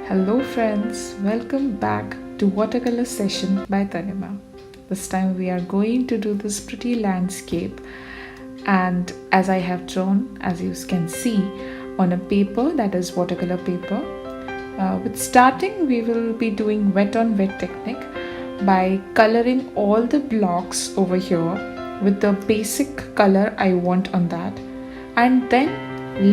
Hello friends, welcome back to Watercolor session by Tanima. This time we are going to do this pretty landscape, and as I have drawn, as you can see, on a paper that is watercolor paper. With starting, we will be doing wet on wet technique by coloring all the blocks over here with the basic color I want on that, and then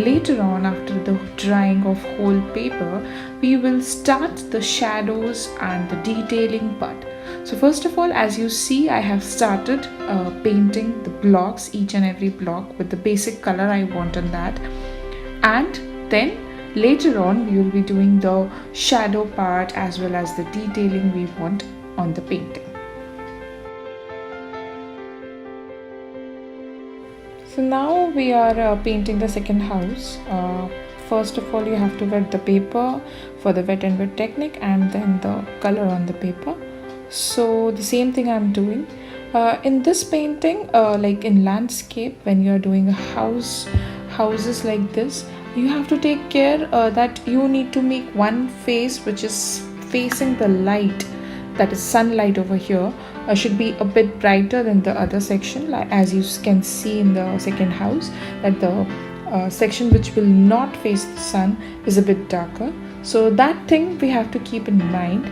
later on, after the drying of whole paper, we will start the shadows and the detailing part. So first of all, as you see, I have started painting the blocks, each and every block with the basic color I want on that, and then later on we will be doing the shadow part as well as the detailing we want on the painting. So now we are painting the second house. First of all, you have to wet the paper for the wet and wet technique, and then the color on the paper. So the same thing I'm doing. In this painting, like in landscape, when you are doing houses like this, you have to take care that you need to make one face which is facing the light, that is sunlight over here, should be a bit brighter than the other section, like as you can see in the second house, that the section which will not face the sun is a bit darker. So that thing we have to keep in mind.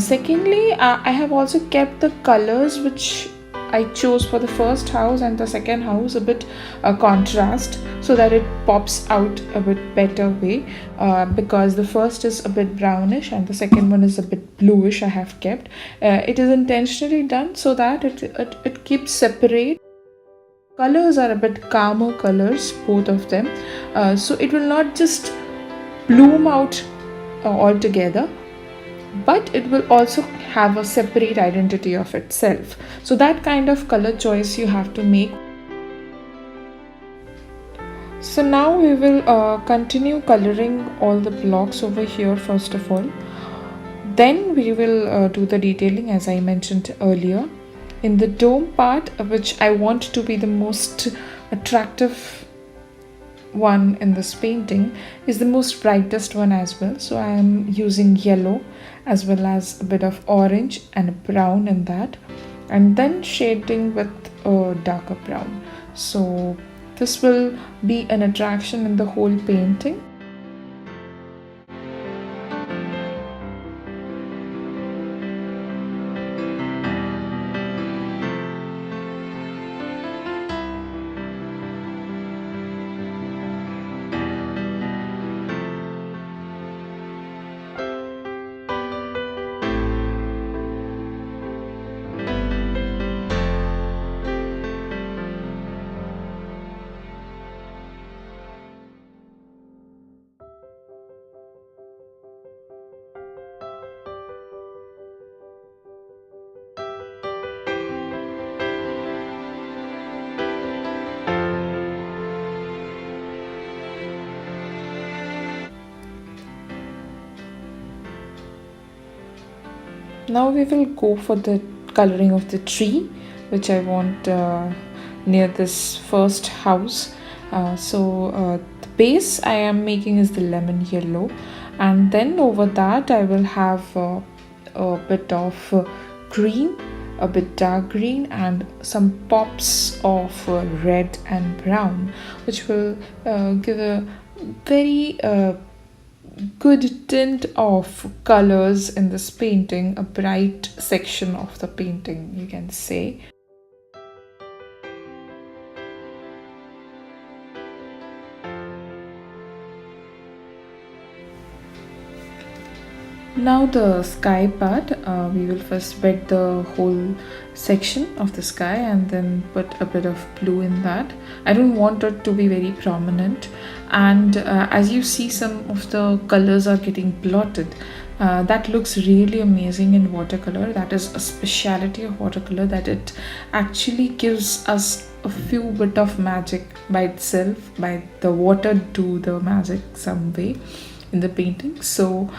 Secondly, I have also kept the colors which I chose for the first house and the second house a bit contrast, so that it pops out a bit better way, because the first is a bit brownish and the second one is a bit bluish. I have kept it is intentionally done so that it keeps separate. Colors are a bit calmer colors, both of them, so it will not just bloom out altogether, but it will also have a separate identity of itself. So that kind of color choice you have to make. So now we will continue coloring all the blocks over here first of all. Then we will do the detailing as I mentioned earlier. In the dome part, which I want to be the most attractive one in this painting, is the most brightest one as well. So I am using yellow as well as a bit of orange and brown in that, and then shading with a darker brown. So this will be an attraction in the whole painting. Now we will go for the coloring of the tree, which I want near this first house. The base I am making is the lemon yellow, and then over that I will have a bit of green, a bit dark green, and some pops of red and brown, which will give a very good tint of colors in this painting, a bright section of the painting, you can say. Now the sky part, we will first wet the whole section of the sky and then put a bit of blue in that. I don't want it to be very prominent, and as you see, some of the colors are getting blotted. That looks really amazing in watercolor. That is a speciality of watercolor, that it actually gives us a few bit of magic by itself, by the water do the magic some way in the painting. So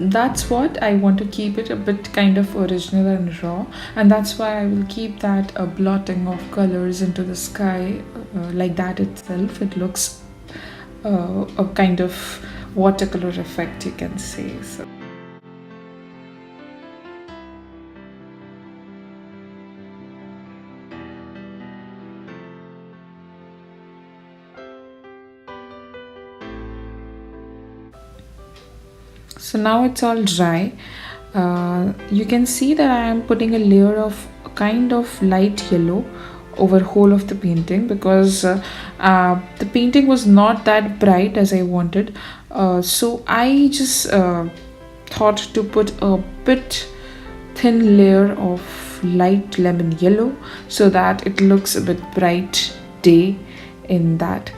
that's what I want to keep it a bit kind of original and raw, and that's why I will keep that blotting of colors into the sky like that itself. It looks a kind of watercolor effect, you can say. So now it's all dry. You can see that I am putting a layer of kind of light yellow over whole of the painting, because the painting was not that bright as I wanted. So I just thought to put a bit thin layer of light lemon yellow so that it looks a bit bright day in that.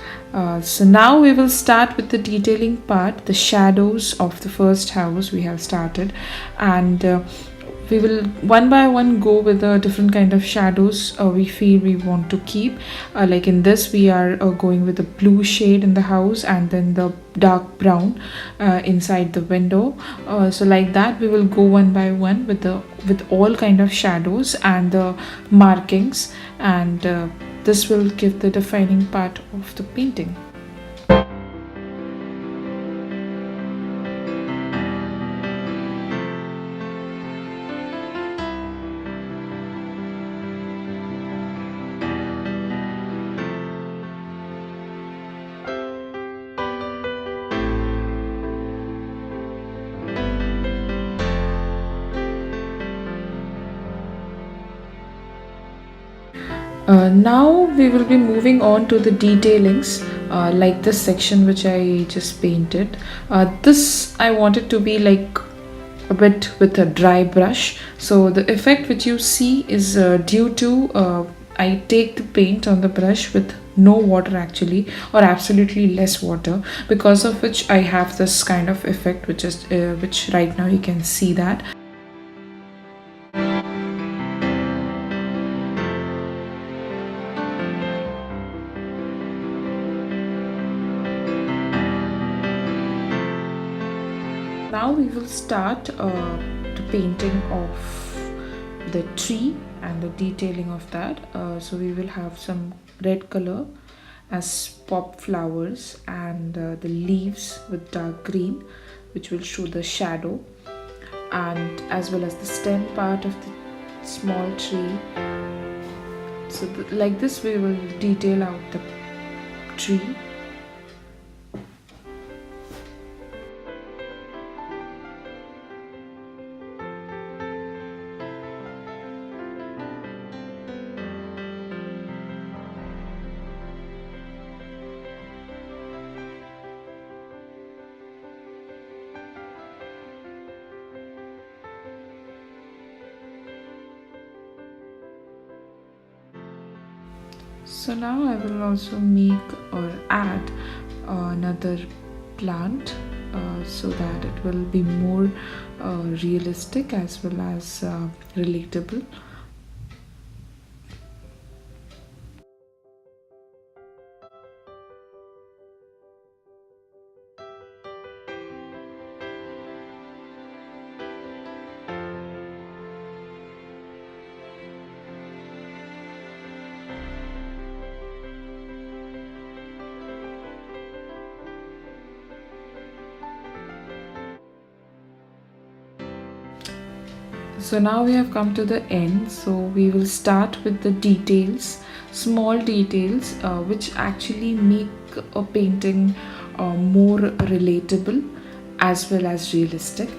So now we will start with the detailing part, the shadows of the first house we have started, and we will one by one go with the different kind of shadows we feel we want to keep. Like in this we are going with the blue shade in the house and then the dark brown inside the window. So like that we will go one by one with all kind of shadows and the markings, and this will give the defining part of the painting. Now we will be moving on to the detailings, like this section which I just painted. This I wanted to be like a bit with a dry brush, so the effect which you see is due to I take the paint on the brush with no water actually, or absolutely less water, because of which I have this kind of effect which right now you can see that. Now we will start the painting of the tree and the detailing of that. So we will have some red color as pop flowers, and the leaves with dark green, which will show the shadow, and as well as the stem part of the small tree. So like this we will detail out the tree. So now I will also make or add another plant so that it will be more realistic as well as relatable. So now we have come to the end, so we will start with the details, small details which actually make a painting more relatable as well as realistic.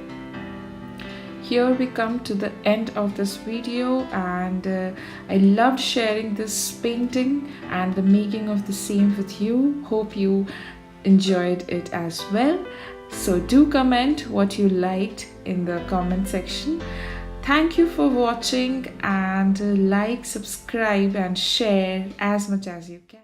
Here we come to the end of this video, and I loved sharing this painting and the making of the same with you. Hope you enjoyed it as well. So do comment what you liked in the comment section. Thank you for watching, and like, subscribe and share as much as you can.